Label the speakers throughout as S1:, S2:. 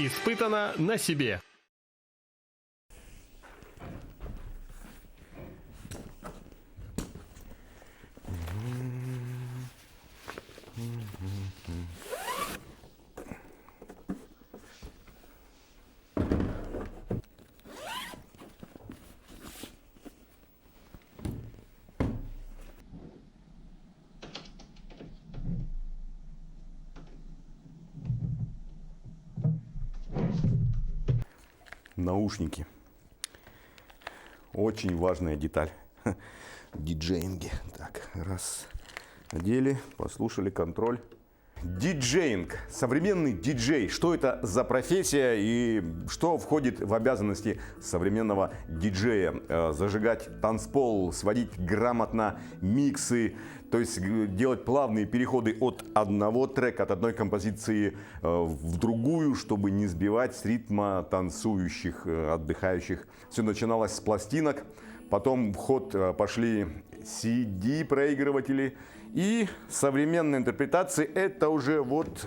S1: Испытано на себе.
S2: Наушники. Очень важная деталь в диджеинге. Так, раз. Надели, послушали, контроль. Диджеинг. Современный диджей. Что это за профессия и что входит в обязанности современного диджея? Зажигать танцпол, сводить грамотно миксы, то есть делать плавные переходы от одного трека, от одной композиции в другую, чтобы не сбивать с ритма танцующих, отдыхающих. Все начиналось с пластинок, потом в ход пошли CD-проигрыватели. И современная интерпретация — это уже вот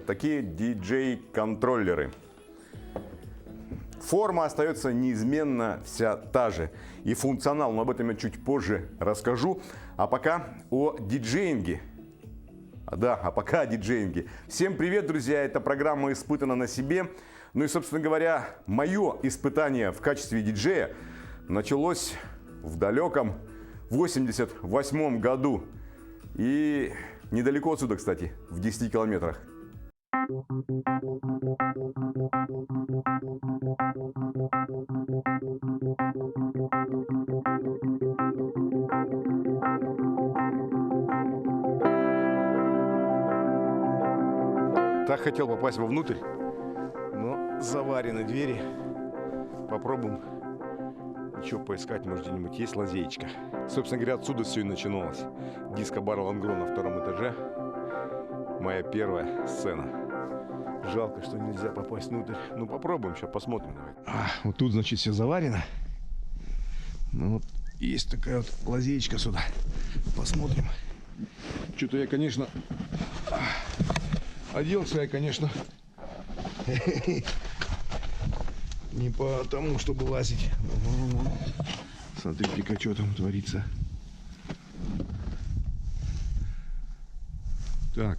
S2: такие диджей-контроллеры. Форма остается неизменно вся та же. И функционал, но об этом я чуть позже расскажу. А пока о диджеинге. Пока о диджеинге. Всем привет, друзья! Это программа «Испытано на себе». Ну и, собственно говоря, мое испытание в качестве диджея началось в далеком 88 году. И недалеко отсюда, кстати, в 10 километрах. Так хотел попасть вовнутрь, но заварены двери. Попробуем еще поискать, может, где-нибудь есть лазеечка. Собственно говоря, отсюда все и начиналось. Диско-бар «Лангро» на втором этаже. Моя первая сцена. Жалко, что нельзя попасть внутрь. Ну, попробуем, сейчас посмотрим. Давай. Вот тут, значит, все заварено. Ну, вот есть такая вот лазеечка сюда. Посмотрим. Что-то я, конечно, оделся я, конечно, не потому, чтобы лазить. Смотрите-ка, что там творится. Так.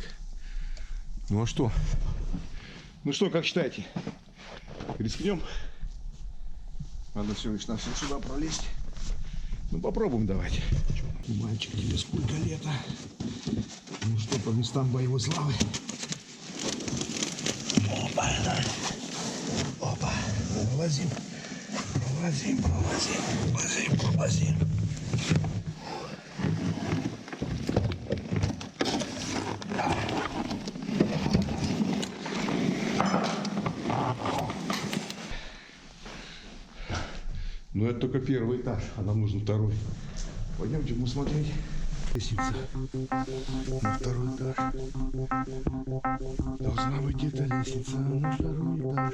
S2: Ну а что? Ну что, как считаете? Рискнем? Надо все лишь на все сюда пролезть. Ну попробуем давайте. Мальчик, тебе сколько лет, а? Ну что, по местам боевой славы? Опа, да. Опа. Пролазим. Пролазим. Но это только первый этаж, а нам нужен второй. Пойдемте будем смотреть. Лестница на второй этаж. Должна быть где-то лестница на второй этаж.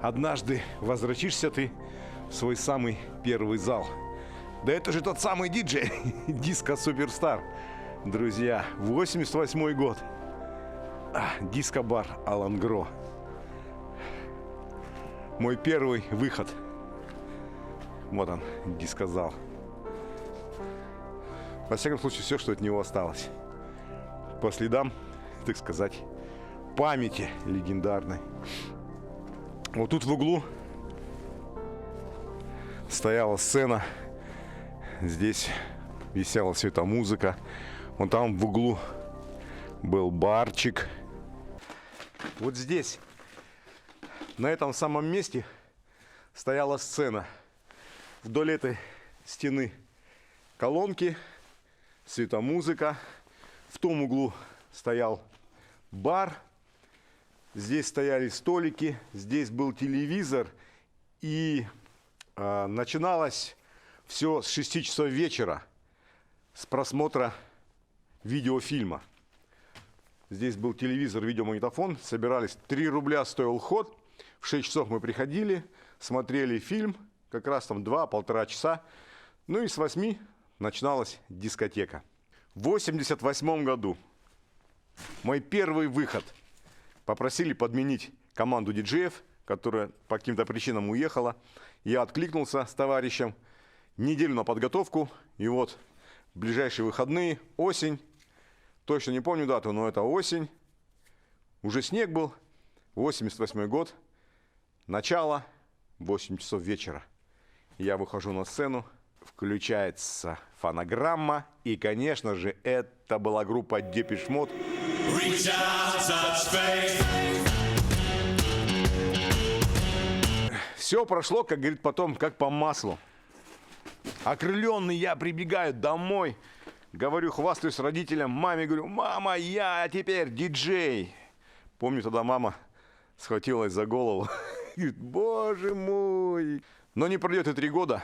S2: Однажды возвратишься ты в свой самый первый зал. Да это же тот самый диджей, Диско Суперстар. Друзья, 88 год. Диско-бар Алангро. Мой первый выход. Вот он, диско-зал. Во всяком случае, все, что от него осталось. По следам, так сказать, памяти легендарной. Вот тут в углу стояла сцена. Здесь висела все эта музыка. Вон там в углу был барчик. Вот здесь, на этом самом месте, стояла сцена. Вдоль этой стены колонки, светомузыка. В том углу стоял бар. Здесь стояли столики. Здесь был телевизор. И начиналось все с 6 часов вечера с просмотра видеофильма. Здесь был телевизор, видеомагнитофон. Собирались, 3 рубля стоил вход. В 6 часов мы приходили, смотрели фильм. Как раз там 2-1,5 часа. Ну и с 8 начиналась дискотека. В 88 году мой первый выход. Попросили подменить команду диджеев, которая по каким-то причинам уехала. Я откликнулся с товарищем. Неделю на подготовку. И вот в ближайшие выходные, осень. Точно не помню дату, но это осень. Уже снег был. 88 год. Начало. 8 часов вечера. Я выхожу на сцену. Включается фонограмма. И, конечно же, это была группа Depeche Mode. Все прошло, как говорит, потом, как по маслу. Окрыленный я прибегаю домой. Говорю, хвастаюсь родителям. Маме говорю: мама, я теперь диджей. Помню, тогда мама схватилась за голову. Говорит: боже мой. Но не пройдет и 3 года.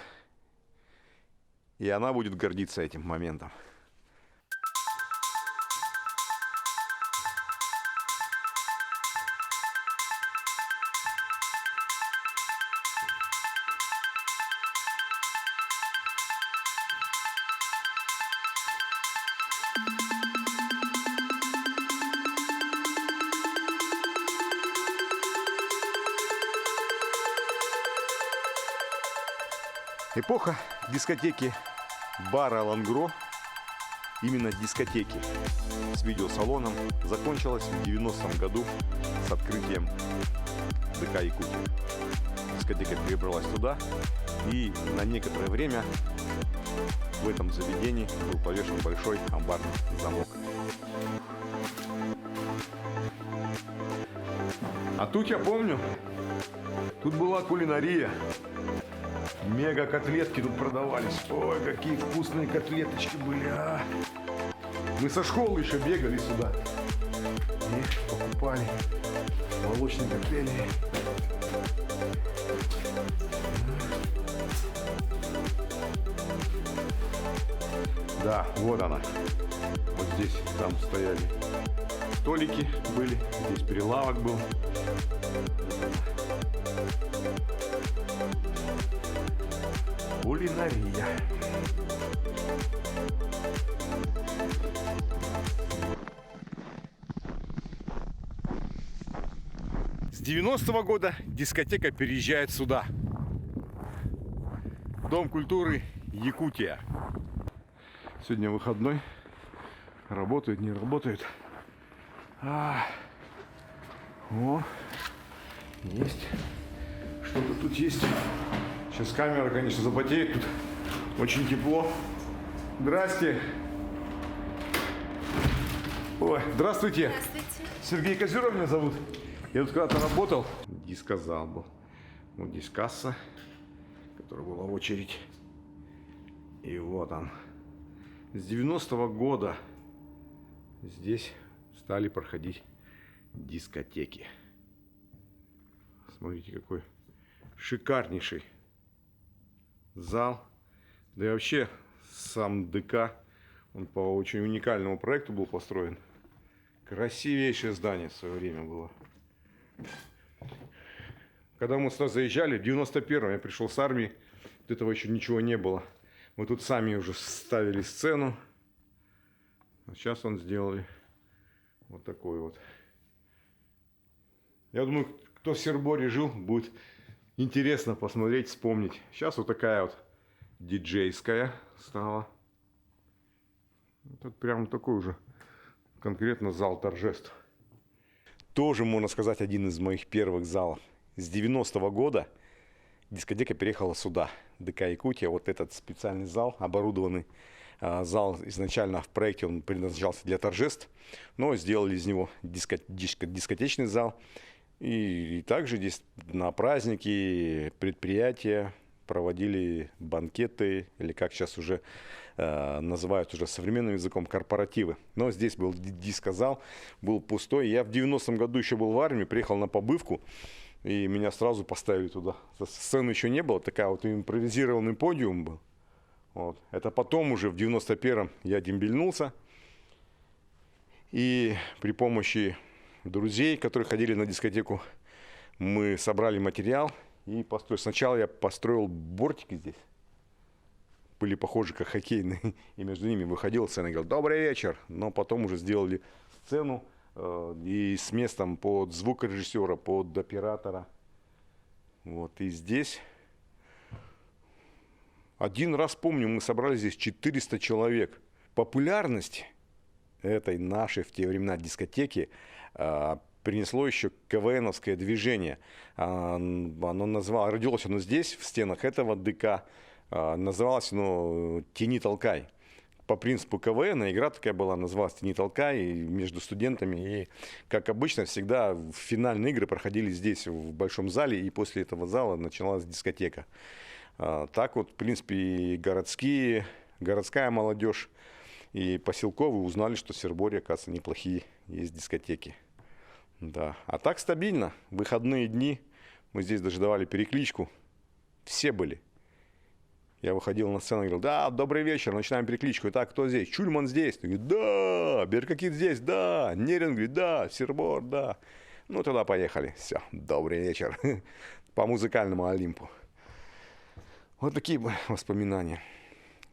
S2: И она будет гордиться этим моментом. Эпоха дискотеки бара Алангро, именно дискотеки с видеосалоном, закончилась в 90-м году с открытием ДК Якутия. Дискотека перебралась туда, и на некоторое время в этом заведении был повешен большой амбарный замок. А тут я помню, тут была кулинария. Мега котлетки тут продавались. Ой, какие вкусные котлеточки были, а! Мы со школы еще бегали сюда и покупали молочные коктейли. Да, вот она. Вот здесь, там стояли столики были, здесь прилавок был. Кулинария. С 90-го года дискотека переезжает сюда. Дом культуры Якутия. Сегодня выходной. Работает, не работает. О, есть. Что-то тут есть. Сейчас камера, конечно, запотеет. Тут очень тепло. Здрасте. Ой, здравствуйте.
S1: Здравствуйте.
S2: Сергей Козеров меня зовут. Я тут когда-то работал. Дискозал был. Вот здесь касса, которая была в очередь. И вот он. С 90-го года здесь стали проходить дискотеки. Смотрите, какой шикарнейший зал. Да и вообще сам ДК, он по очень уникальному проекту был построен. Красивейшее здание в свое время было. Когда мы сюда заезжали, в 91-м я пришел с армии, этого еще ничего не было. Мы тут сами уже ставили сцену. А сейчас он сделали вот такой вот. Я думаю, кто в Серборе жил, будет интересно посмотреть, вспомнить. Сейчас вот такая вот диджейская стала. Тут прям такой уже конкретно зал торжеств. Тоже, можно сказать, один из моих первых залов. С 90-го года дискотека переехала сюда, ДК Якутия. Вот этот специальный зал, оборудованный зал, изначально в проекте он предназначался для торжеств, но сделали из него дискотечный зал. И также здесь на праздники, предприятия проводили банкеты, или как сейчас уже называют уже современным языком, корпоративы. Но здесь был дискозал, был пустой. Я в 90-м году еще был в армии, приехал на побывку, и меня сразу поставили туда. Сцены еще не было, такая вот импровизированный подиум был. Вот. Это потом уже в 91-м я дембельнулся. И при помощи друзей, которые ходили на дискотеку, мы собрали материал и построили. Сначала я построил бортики здесь. Были похожи как хоккейные. И между ними выходил сцена и говорил: «Добрый вечер». Но потом уже сделали сцену и с местом под звукорежиссера, под оператора. Вот. И здесь один раз помню, мы собрали здесь 400 человек. Популярность этой нашей в те времена дискотеки принесло еще КВНовское движение. Родилось оно здесь, в стенах этого ДК. Называлось оно «Тяни, толкай». По принципу КВН игра такая была, называлась «Тяни, толкай», и между студентами. И, как обычно, всегда финальные игры проходили здесь, в большом зале, и после этого зала началась дискотека. Так вот, в принципе, и городская молодежь, и поселковые узнали, что в Серборе, оказывается, неплохие есть дискотеки. Да. А так стабильно. Выходные дни мы здесь даже давали перекличку. Все были. Я выходил на сцену и говорил: «Да, добрый вечер, начинаем перекличку. Итак, кто здесь? Чульман здесь?» Я говорю: «Да». Беркакит здесь? Да. Нерин говорит: «Да». Сербор? Да. Ну, тогда поехали. Все, добрый вечер. По музыкальному Олимпу. Вот такие воспоминания.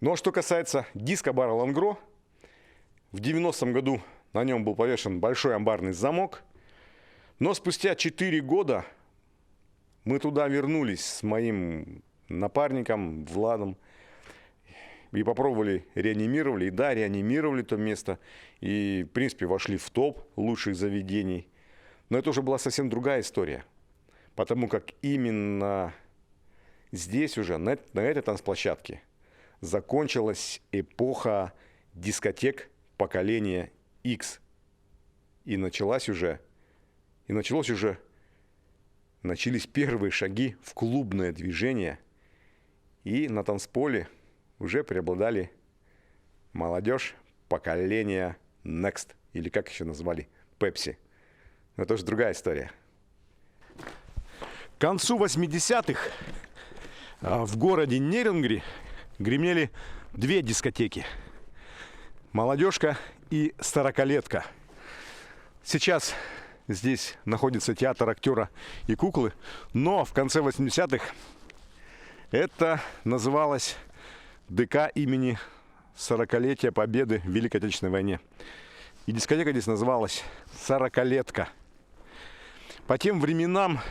S2: Ну, а что касается диско-бара «Лангро», в 90-м году на нем был повешен большой амбарный замок. Но спустя 4 года мы туда вернулись с моим напарником Владом и попробовали, реанимировали. И да, реанимировали то место. И, в принципе, вошли в топ лучших заведений. Но это уже была совсем другая история. Потому как именно здесь уже, на этой танцплощадке, закончилась эпоха дискотек поколения X. Начались первые шаги в клубное движение. И на танцполе уже преобладали молодежь поколения Next, или как еще назвали, Pepsi. Но это уже другая история. К концу 80-х в городе Нерингри гремели 2 дискотеки. «Молодежка» и «Староколетка». Сейчас здесь находится театр актера и куклы, но в конце 80-х это называлось ДК имени 40-летия Победы в Великой Отечественной войне. И дискотека здесь называлась «Сорокалетка». По тем временам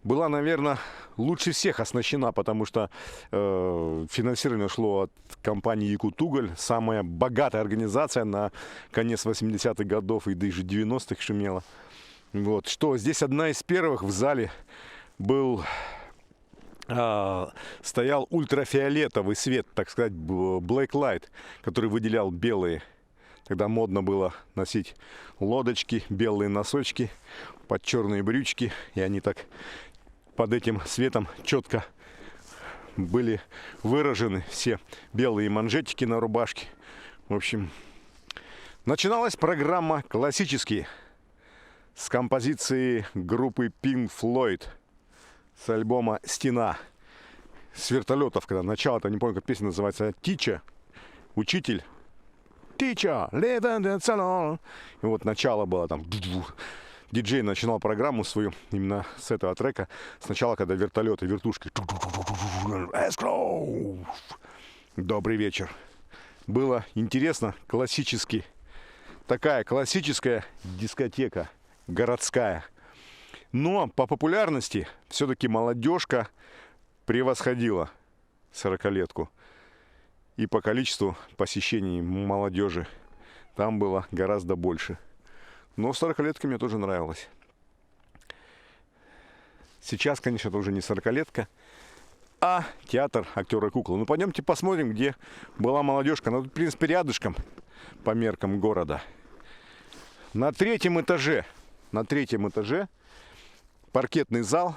S2: была, наверное, лучше всех оснащена, потому что финансирование шло от компании «Якутуголь», самая богатая организация на конец 80-х годов и даже 90-х шумела. Вот. Что здесь одна из первых в зале стоял ультрафиолетовый свет, так сказать, black light, который выделял белые. Тогда модно было носить лодочки, белые носочки под черные брючки, и они так под этим светом четко были выражены, все белые манжетики на рубашке. В общем, начиналась программа «Классические» с композиции группы Pink Floyd с альбома «Стена». С вертолетов, когда начало-то, не помню, как песня называется, «Teacher», «Учитель». «Teacher, live in the salon». И вот начало было там. Диджей начинал программу свою именно с этого трека. Сначала, когда вертолеты, вертушки.
S1: Добрый вечер. Было интересно, классически. Такая классическая дискотека, городская. Но по популярности все-таки молодежка превосходила 40-летку. И по количеству посещений молодежи там было гораздо больше. Но 40-летка мне тоже нравилась. Сейчас, конечно, это уже не 40-летка, а театр актера и куклы. Ну, пойдемте посмотрим, где была молодежка. Ну, в принципе, рядышком по меркам города. На третьем этаже паркетный зал,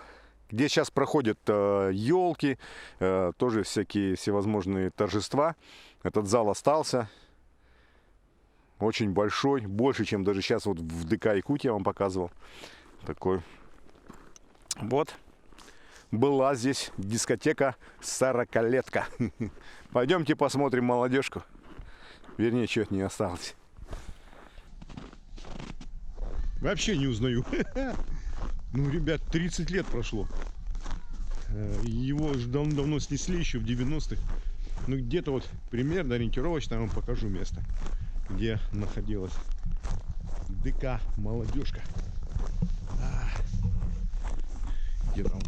S1: где сейчас проходят елки, тоже всякие всевозможные торжества. Этот зал остался. Очень большой, больше, чем даже сейчас вот в ДК Якутия я вам показывал. Такой. Вот. Была здесь дискотека 40-летка. Пойдемте посмотрим молодежку. Вернее, чего-то не осталось. Вообще не узнаю. Ну, ребят, 30 лет прошло. Его же давно снесли, еще в 90-х. Ну, где-то вот примерно, ориентировочно я вам покажу место, где находилась ДК «Молодежка». Где там?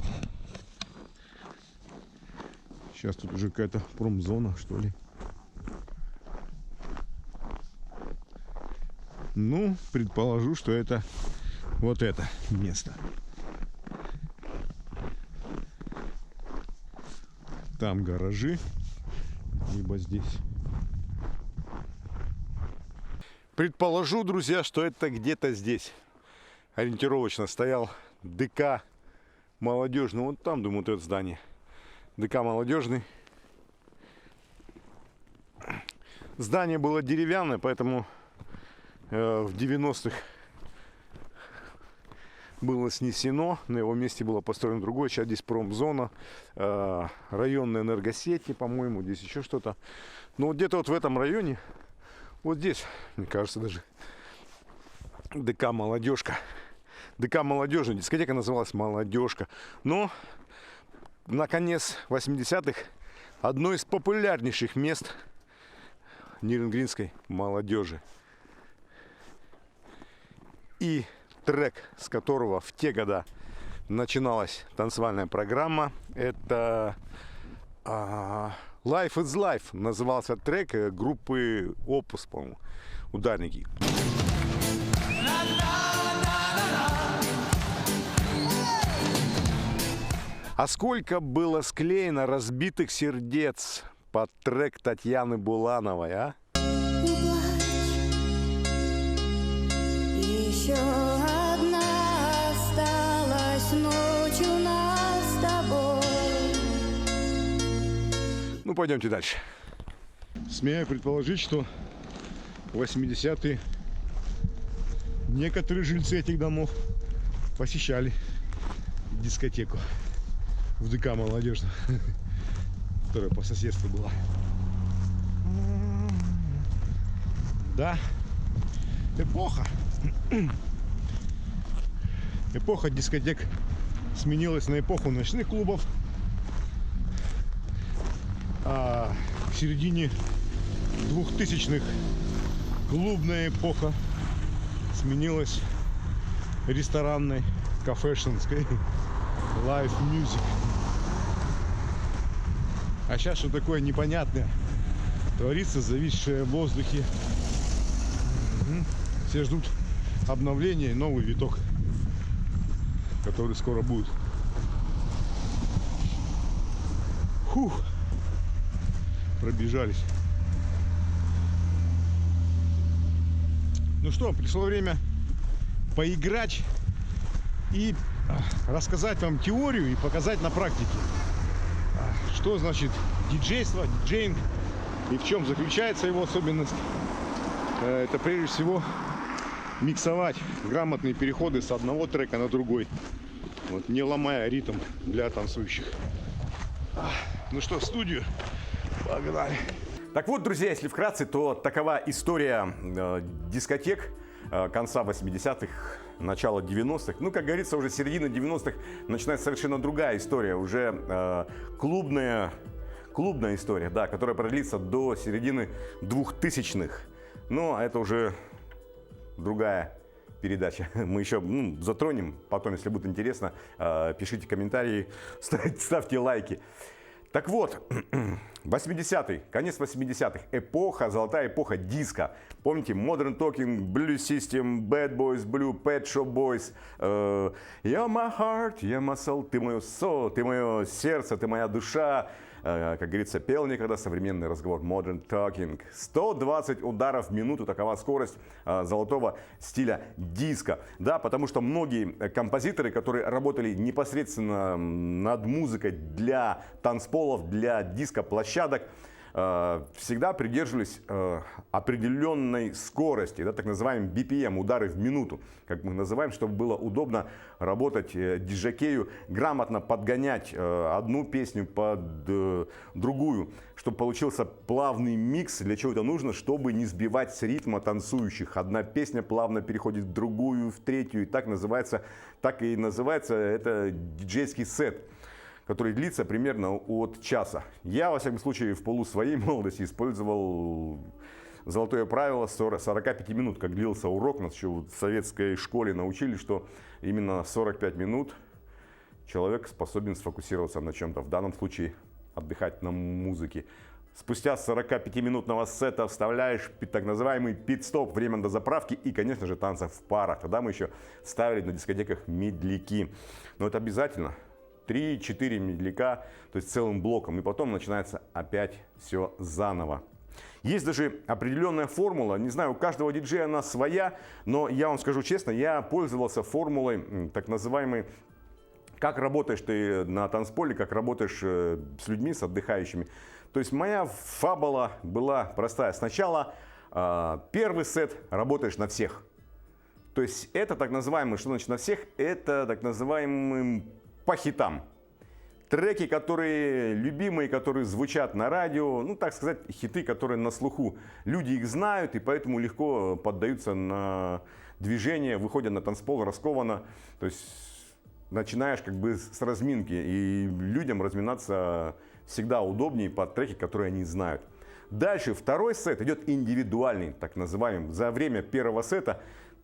S1: Сейчас тут уже какая-то промзона, что ли. Ну, предположу, что это вот это место. Там гаражи, либо здесь. Предположу, друзья, что это где-то здесь. Ориентировочно стоял ДК молодежный. Вот там, думаю, вот это здание. ДК молодежный. Здание было деревянное, поэтому в 90-х было снесено, на его месте было построено другое. Сейчас здесь промзона, районные энергосети, по-моему, здесь еще что-то. Но вот где-то вот в этом районе, вот здесь, мне кажется, даже ДК «Молодежка». ДК «Молодежная», дискотека называлась «Молодежка». Но на конец 80-х одно из популярнейших мест нерюнгринской молодежи. И трек, с которого в те года начиналась танцевальная программа, это Life is Life. Назывался трек группы Opus, по-моему, «Ударники». А сколько было склеено разбитых сердец под трек Татьяны Булановой, а?
S3: Еще одна осталась ночь у нас с тобой.
S1: Ну, пойдемте дальше. Смею предположить, что в 80-е некоторые жильцы этих домов посещали дискотеку в ДК «Молодежная», которая по соседству была. Да, эпоха. Эпоха дискотек сменилась на эпоху ночных клубов. А в середине 2000-х клубная эпоха сменилась ресторанной, кафешинской, live music. А сейчас что такое непонятное творится, зависшее в воздухе. Все ждут обновления и новый виток, который скоро будет. Фух, пробежались. Ну что, пришло время поиграть и рассказать вам теорию и показать на практике, что значит диджейство, диджеинг и в чем заключается его особенность. Это прежде всего миксовать грамотные переходы с одного трека на другой, вот, не ломая ритм для танцующих. Ну что, в студию погнали.
S2: Так вот, друзья, если вкратце, то такова история дискотек конца 80-х, начала 90-х. Ну, как говорится, уже середина 90-х начинается совершенно другая история. Уже клубная клубная история, да, которая продлится до середины 2000-х. Но это уже другая передача. Мы еще затронем потом, если будет интересно. Пишите комментарии, ставьте лайки. Так вот, 80-й, конец 80-х, эпоха, золотая эпоха диска. Помните, Modern Talking, Blue System, Bad Boys Blue, Pet Shop Boys, You're my heart, you're my soul, ты мое сердце, ты моя душа. Как говорится, пел некогда современный разговор, Modern Talking. 120 ударов в минуту, такова скорость золотого стиля диска. Да, потому что многие композиторы, которые работали непосредственно над музыкой для танцполов, для диско-площадок, всегда придерживались определенной скорости, да, так называемый BPM, удары в минуту, как мы называем, чтобы было удобно работать диджокею, грамотно подгонять одну песню под другую, чтобы получился плавный микс. Для чего это нужно? Чтобы не сбивать с ритма танцующих. Одна песня плавно переходит в другую, в третью, и так и называется это диджейский сет, который длится примерно от часа. Я, во всяком случае, в полу своей молодости использовал золотое правило 45 минут, как длился урок. Нас еще в советской школе научили, что именно 45 минут человек способен сфокусироваться на чем-то. В данном случае отдыхать на музыке. Спустя 45-минутного сета вставляешь так называемый пит-стоп, время до заправки и, конечно же, танцев в парах. Тогда мы еще ставили на дискотеках медляки. Но это обязательно. 3-4 медляка, то есть целым блоком, и потом начинается опять все заново. Есть даже определенная формула, не знаю, у каждого диджея она своя, но я вам скажу честно, я пользовался формулой так называемой, как работаешь ты на танцполе, как работаешь с людьми, с отдыхающими. То есть моя фабула была простая. Сначала первый сет работаешь на всех. То есть это так называемый, что значит на всех, это так называемый по хитам. Треки, которые любимые, которые звучат на радио, ну, так сказать, хиты, которые на слуху. Люди их знают и поэтому легко поддаются на движение, выходят на танцпол раскованно. То есть начинаешь как бы с разминки, и людям разминаться всегда удобнее под треки, которые они знают. Дальше второй сет идет индивидуальный, так называемый. За время первого сета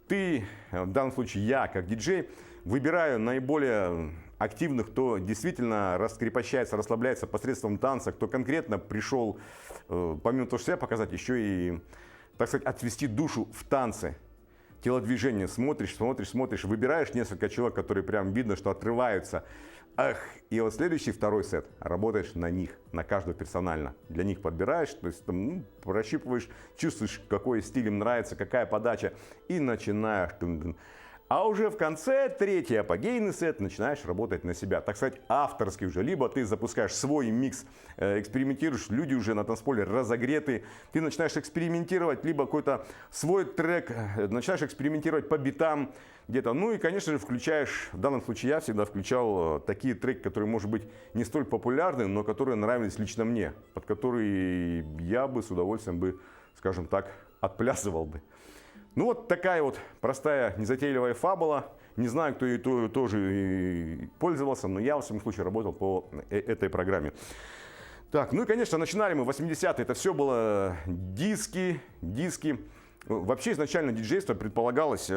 S2: ты, в данном случае я, как диджей, выбираю наиболее активных, кто действительно раскрепощается, расслабляется посредством танца, кто конкретно пришел, помимо того, что себя показать, еще и, так сказать, отвести душу в танце. Телодвижение, смотришь, выбираешь несколько человек, которые прям видно, что отрываются. И вот следующий, второй сет, работаешь на них, на каждого персонально. Для них подбираешь, то есть там, прощупываешь, чувствуешь, какой стиль им нравится, какая подача, и начинаешь. А уже в конце, третий апогейный сет, начинаешь работать на себя. Так сказать, авторский уже. Либо ты запускаешь свой микс, экспериментируешь, люди уже на танцполе разогреты. Ты начинаешь экспериментировать, либо какой-то свой трек, начинаешь экспериментировать по битам где-то. Ну и, конечно же, включаешь, в данном случае я всегда включал такие треки, которые, может быть, не столь популярны, но которые нравились лично мне. Под которые я бы с удовольствием бы, скажем так, отплясывал бы. Ну вот такая вот простая, незатейливая фабула. Не знаю, кто ее тоже пользовался, но я в своем случае работал по этой программе. Так, ну и, конечно, начинали мы в 80-е. Это все было диски. Вообще изначально диджейство предполагалось,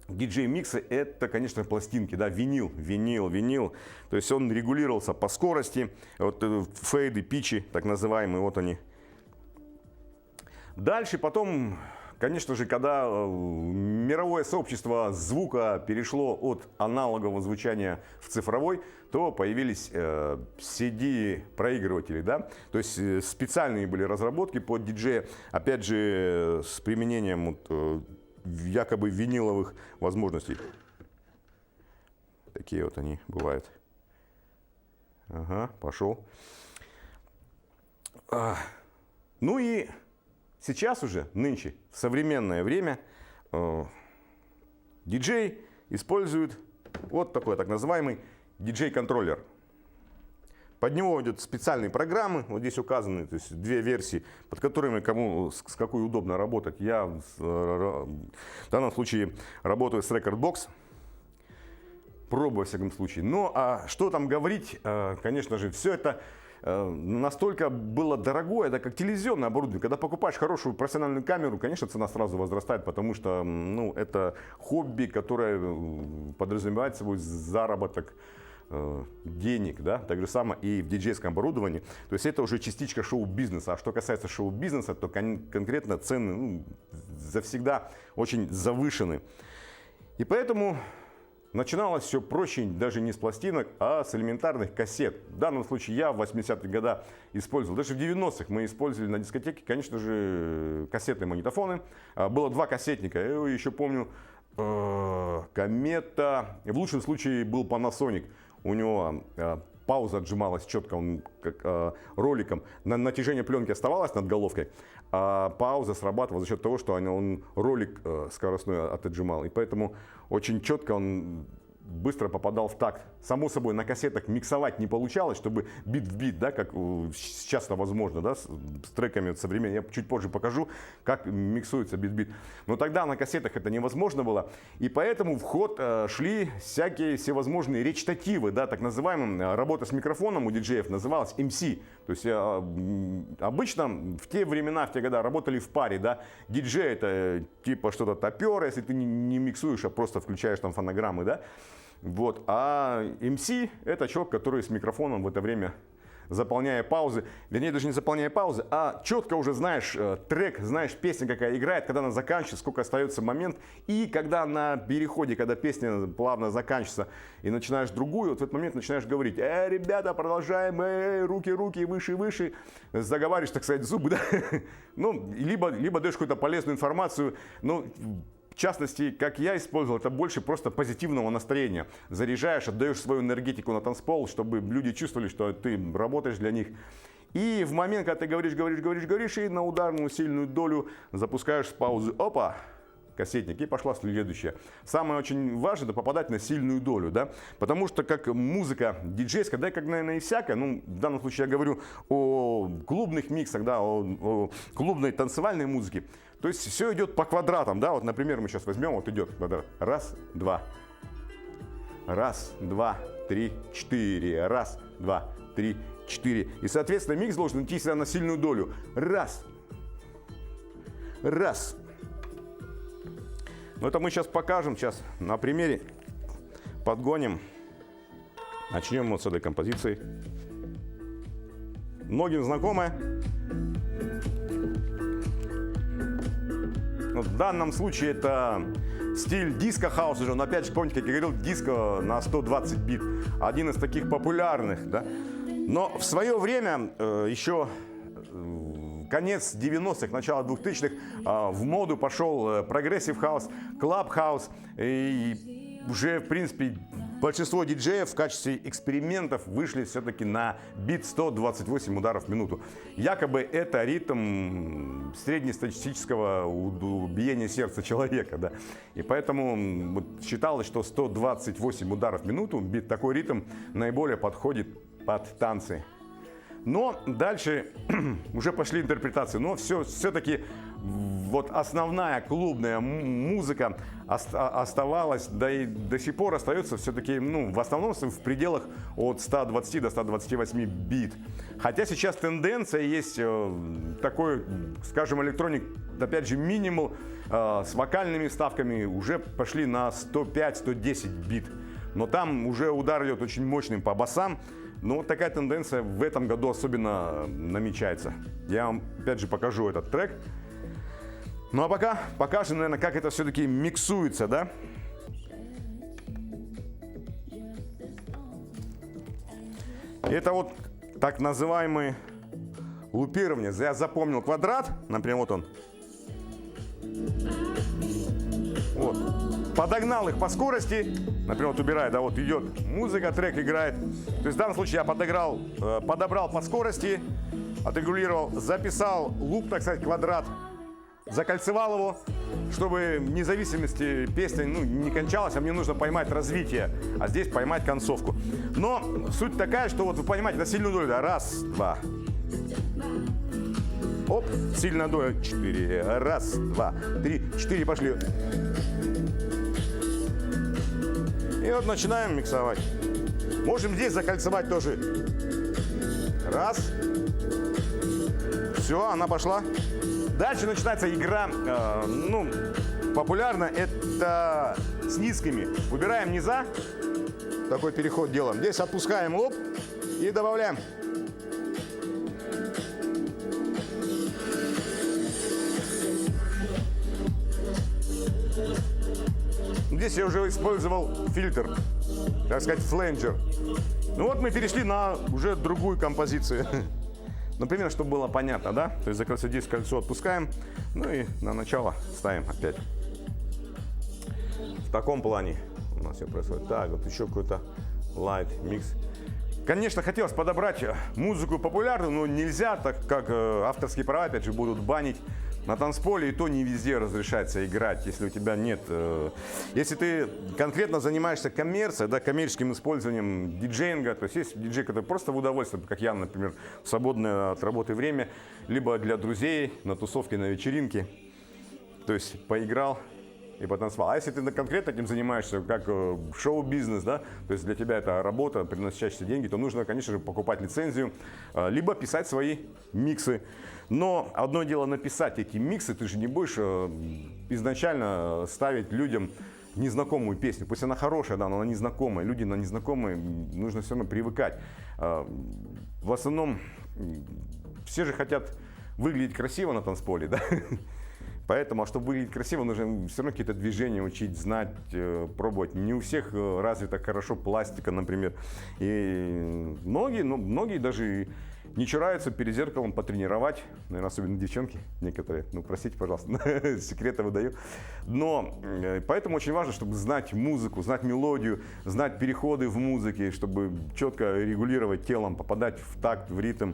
S2: диджей-миксы это, конечно, пластинки, да, винил. То есть он регулировался по скорости. Вот фейды, питчи, так называемые, вот они. Дальше потом... Конечно же, когда мировое сообщество звука перешло от аналогового звучания в цифровой, то появились CD-проигрыватели, да? То есть специальные были разработки под диджея, опять же, с применением якобы виниловых возможностей. Такие вот они бывают. Ага, пошел. Ну и... Сейчас уже, нынче, в современное время, диджей использует вот такой так называемый диджей-контроллер. Под него идут специальные программы, вот здесь указаны, то есть две версии, под которыми кому с какой удобно работать. Я в данном случае работаю с Rekordbox. Пробую, во всяком случае. Ну, а что там говорить, конечно же, все это настолько было дорогое, да, как телевизионное оборудование. Когда покупаешь хорошую профессиональную камеру, конечно, цена сразу возрастает, потому что ну, это хобби, которое подразумевает собой заработок денег, да, так же самое и в диджейском оборудовании. То есть это уже частичка шоу-бизнеса. А что касается шоу-бизнеса, то конкретно цены ну, завсегда очень завышены. И поэтому начиналось все проще даже не с пластинок, а с элементарных кассет. В данном случае я в 80-х годах использовал, даже в 90-х мы использовали на дискотеке, конечно же, кассетные магнитофоны. Было 2 кассетника, я еще помню, Комета, в лучшем случае был Panasonic. У него пауза отжималась четко, он как роликом. Натяжение пленки оставалось над головкой, а пауза срабатывала за счет того, что он ролик скоростной отжимал. И поэтому очень четко он быстро попадал в такт. Само собой, на кассетах миксовать не получалось, чтобы бит в бит, да, как сейчас это возможно, да, с треками современными. Я чуть позже покажу, как миксуется бит в бит. Но тогда на кассетах это невозможно было. И поэтому в ход шли всякие всевозможные речитативы, да, так называемая работа с микрофоном у диджеев называлась MC. То есть обычно в те времена, в те годы работали в паре, да. Диджей это типа что-то топер, если ты не миксуешь, а просто включаешь там фонограммы, да. Вот. А MC это человек, который с микрофоном в это время, заполняя паузы, вернее даже не заполняя паузы, а четко уже знаешь трек, знаешь песню, какая играет, когда она заканчивается, сколько остается момент. И когда на переходе, когда песня плавно заканчивается и начинаешь другую, вот в этот момент начинаешь говорить: ребята, продолжаем, руки, выше, выше. Заговариваешь, так сказать, зубы, да? Ну, либо даешь какую-то полезную информацию, ну, в частности, как я использовал, это больше просто позитивного настроения. Заряжаешь, отдаешь свою энергетику на танцпол, чтобы люди чувствовали, что ты работаешь для них. И в момент, когда ты говоришь, и на ударную сильную долю запускаешь с паузы, опа, кассетник, и пошла следующая. Самое очень важное — это попадать на сильную долю, да, потому что как музыка диджейская, да, как, наверное, и всякая, ну, в данном случае я говорю о клубных миксах, да, о клубной танцевальной музыке. То есть все идет по квадратам, да, вот, например, мы сейчас возьмем, вот идет квадрат, 1, 2, 1, 2, 3, 4, 1, 2, 3, 4. И, соответственно, микс должен идти всегда на сильную долю. 1, 1. Но это мы сейчас покажем, сейчас на примере подгоним. Начнем вот с этой композиции. Многим знакомая. В данном случае это стиль диско-хаус уже, но опять же, помните, как я говорил, диско на 120 бит. Один из таких популярных, да. Но в свое время, еще конец 90-х, начало 2000-х, в моду пошел прогрессив хаус, клаб хаус. И уже, в принципе, большинство диджеев в качестве экспериментов вышли все-таки на бит 128 ударов в минуту. Якобы это ритм среднестатистического биения сердца человека. Да? И поэтому вот считалось, что 128 ударов в минуту, бит, такой ритм наиболее подходит под танцы. Но дальше уже пошли интерпретации. Но все-таки вот основная клубная музыка оставалась, да и до сих пор остается все-таки, ну, в основном в пределах от 120 до 128 бит. Хотя сейчас тенденция есть такой, скажем, электроник, опять же, минимал с вокальными ставками уже пошли на 105-110 бит. Но там уже удар идет очень мощным по басам. Но вот такая тенденция в этом году особенно намечается. Я вам опять же покажу этот трек. Ну а пока покажем, наверное, как это все-таки миксуется, да? Это вот так называемые лупирование. Я запомнил квадрат, например, вот он. Вот. Подогнал их по скорости, например, вот убираю, да, вот идет музыка, трек играет. То есть в данном случае я подобрал по скорости, отрегулировал, записал луп, так сказать, квадрат, закольцевал его, чтобы вне зависимости песня, ну, не кончалась, а мне нужно поймать развитие, а здесь поймать концовку. Но суть такая, что вот вы понимаете, на сильную долю, да, 1, 2. Оп, сильная доля, 4, 1, 2, 3, 4, пошли. И вот начинаем миксовать. Можем здесь закольцевать тоже. Раз. Все, она пошла. Дальше начинается игра, ну, популярно это с низкими. Выбираем низа. Такой переход делаем. Здесь отпускаем лоб и добавляем. Здесь я уже использовал фильтр, так сказать, фленджер. Ну вот мы перешли на уже другую композицию. Например, чтобы было понятно, да? То есть как раз здесь кольцо отпускаем, ну и на начало ставим опять. В таком плане у нас все происходит. Так, вот еще какой-то light микс. Конечно, хотелось подобрать музыку популярную, но нельзя, так как авторские права, опять же, будут банить. На танцполе и то не везде разрешается играть, если у тебя нет... Если ты конкретно занимаешься коммерцией, да, коммерческим использованием диджеинга, то есть есть диджей, который просто в удовольствие, как я, например, в свободное от работы время, либо для друзей, на тусовке, на вечеринке, то есть поиграл и потанцевал. А если ты конкретно этим занимаешься, как шоу-бизнес, да, то есть для тебя это работа, приносящая деньги, то нужно, конечно же, покупать лицензию, либо писать свои миксы. Но одно дело написать эти миксы, ты же не будешь изначально ставить людям незнакомую песню. Пусть она хорошая, да, но она незнакомая. Люди на незнакомые нужно все равно привыкать. В основном все же хотят выглядеть красиво на танцполе, да? Поэтому, чтобы выглядеть красиво, нужно все равно какие-то движения учить, знать, пробовать. Не у всех развита хорошо пластика, например. И многие даже не чураются перед зеркалом потренировать. Наверное, особенно девчонки некоторые. Ну, простите, пожалуйста, секреты выдаю. Но поэтому очень важно, чтобы знать музыку, знать мелодию, знать переходы в музыке, чтобы четко регулировать телом, попадать в такт, в ритм.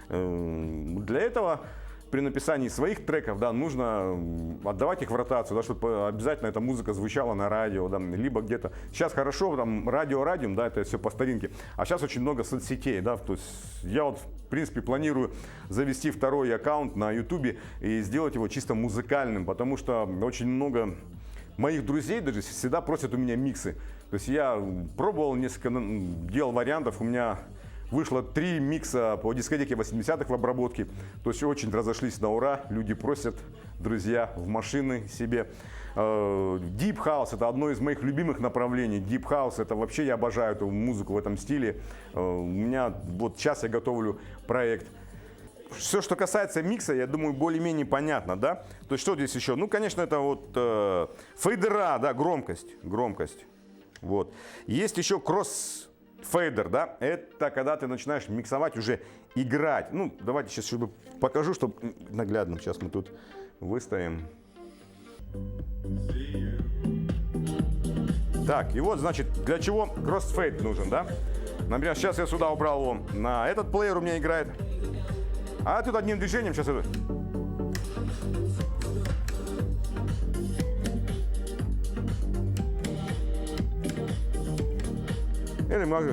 S2: Для этого при написании своих треков, да, нужно отдавать их в ротацию, да, чтобы обязательно эта музыка звучала на радио, да, либо где-то. Сейчас хорошо, там, радио, да, это все по старинке, а сейчас очень много соцсетей, да, то есть я вот, в принципе, планирую завести второй аккаунт на YouTube и сделать его чисто музыкальным, потому что очень много моих друзей даже всегда просят у меня миксы. То есть я пробовал несколько, делал вариантов, у меня вышло 3 микса по дискотеке 80-х в обработке. То есть очень разошлись на ура. Люди просят, друзья, в машины себе. Deep House — это одно из моих любимых направлений. Deep House — это вообще, я обожаю эту музыку в этом стиле. У меня вот сейчас я готовлю проект. Все, что касается микса, я думаю, более-менее понятно, да? То есть что здесь еще? Ну, конечно, это вот фейдера, да, громкость. Вот. Есть еще кроссфейдер, да? Это когда ты начинаешь миксовать, уже играть. Ну, давайте сейчас чтобы покажу, чтобы наглядно. Сейчас мы тут выставим. Так, и вот, значит, для чего кроссфейд нужен, да? Например, сейчас я сюда убрал его, на этот плеер у меня играет. А тут одним движением сейчас это... Или могу.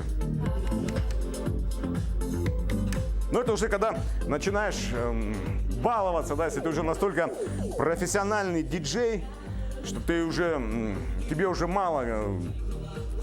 S2: Но это уже когда начинаешь баловаться, да, если ты уже настолько профессиональный диджей, что ты уже, тебе уже мало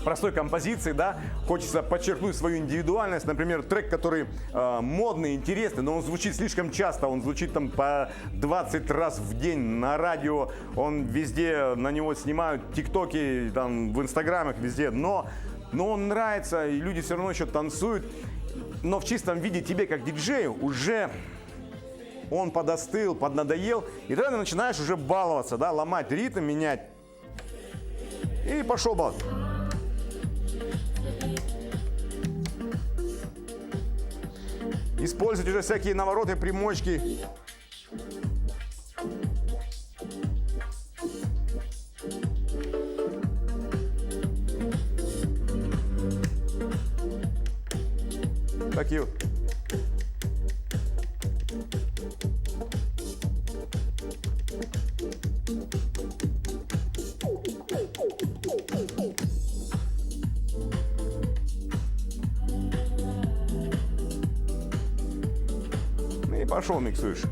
S2: простой композиции, да, хочется подчеркнуть свою индивидуальность. Например, трек, который модный, интересный, но он звучит слишком часто, он звучит там по 20 раз в день на радио, он везде, на него снимают тиктоки, там, в инстаграмах, везде, но он нравится, и люди все равно еще танцуют, но в чистом виде тебе, как диджею, уже он подостыл, поднадоел, и тогда ты начинаешь уже баловаться, да, ломать ритм, менять, и пошел баловаться. Использовать уже всякие навороты, примочки. Такие вот. И пошел миксуешь.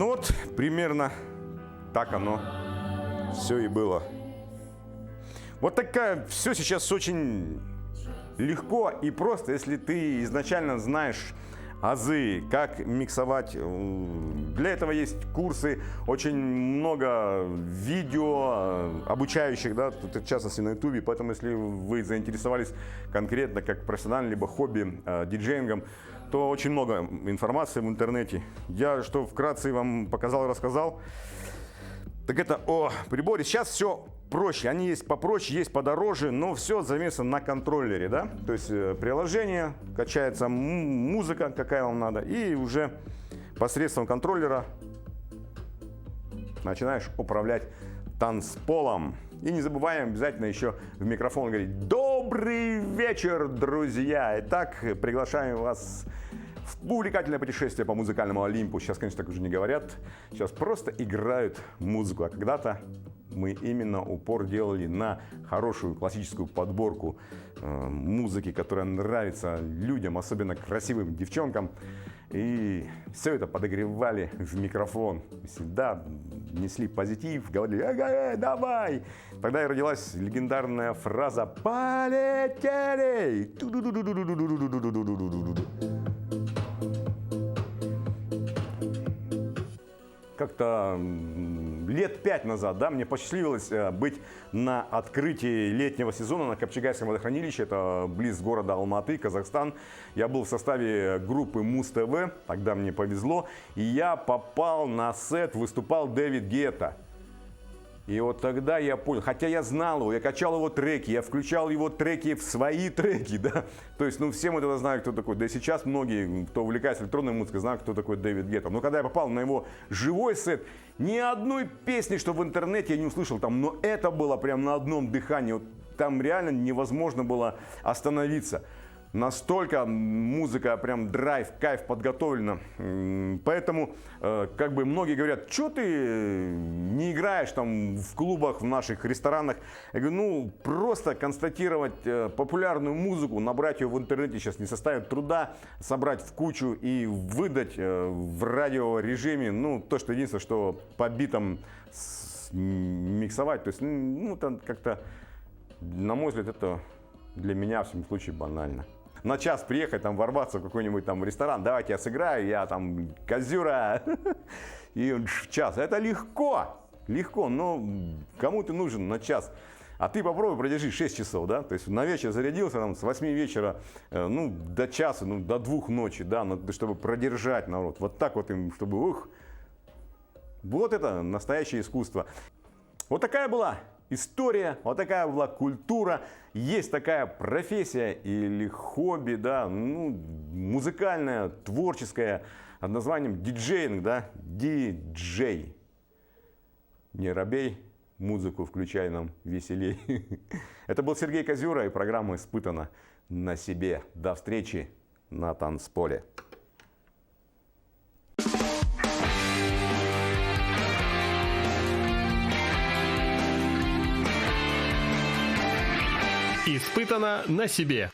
S2: Ну вот, примерно так оно все и было. Вот такая, все сейчас очень легко и просто, если ты изначально знаешь азы, как миксовать. Для этого есть курсы, очень много видео обучающих, да, в частности на ютубе. Поэтому, если вы заинтересовались конкретно как профессионально, либо хобби диджеингом, то очень много информации в интернете. Я что вкратце вам показал и рассказал, так это о приборе. Сейчас все проще. Они есть попроще, есть подороже, но все замешано на контроллере, да? То есть приложение, качается музыка, какая вам надо, и уже посредством контроллера начинаешь управлять танцполом. И не забываем обязательно еще в микрофон говорить: добрый вечер, друзья! Итак, приглашаем вас в увлекательное путешествие по музыкальному Олимпу. Сейчас, конечно, так уже не говорят. Сейчас просто играют музыку. А когда-то мы именно упор делали на хорошую классическую подборку музыки, которая нравится людям, особенно красивым девчонкам. И все это подогревали в микрофон. Всегда несли позитив, говорили: ага, давай. Тогда и родилась легендарная фраза «Полетели!». Как-то лет 5 назад, да, мне посчастливилось быть на открытии летнего сезона на Копчегайском водохранилище, это близ города Алматы, Казахстан. Я был в составе группы Муз-ТВ, тогда мне повезло, и я попал на сет, выступал Дэвид Гетта. И вот тогда я понял, хотя я знал его, я качал его треки, я включал его треки в свои треки, да. То есть, ну, все мы тогда знали, кто такой. Да и сейчас многие, кто увлекается электронной музыкой, знают, кто такой Дэвид Гетта. Но когда я попал на его живой сет, ни одной песни, что в интернете я не услышал там, но это было прям на одном дыхании. Вот там реально невозможно было остановиться. Настолько музыка, прям драйв, кайф подготовлена. Поэтому, как бы многие говорят: что ты не играешь там в клубах, в наших ресторанах? Я говорю: ну, просто констатировать популярную музыку, набрать ее в интернете сейчас не составит труда, собрать в кучу и выдать в радиорежиме, ну, то, что единственное, что по битам миксовать. То есть, ну, там как-то, на мой взгляд, это для меня, в всяком случае, банально. На час приехать, там, ворваться в какой-нибудь там ресторан: давайте я сыграю, я там Козюра, и в час. Это легко, но кому ты нужен на час? А ты попробуй продержи 6 часов, да, то есть на вечер зарядился, там, с 8 вечера, ну, до часа, ну, до 2 ночи, да, чтобы продержать народ. Вот так вот им, чтобы, вот это настоящее искусство. Вот такая была история, вот такая была культура, есть такая профессия или хобби, да, ну, музыкальная, творческая, под названием диджеинг, да, диджей. Не робей, музыку включай, нам веселей. Это был Сергей Козюра и программа «Испытано на себе». До встречи на танцполе.
S4: Испытано на себе.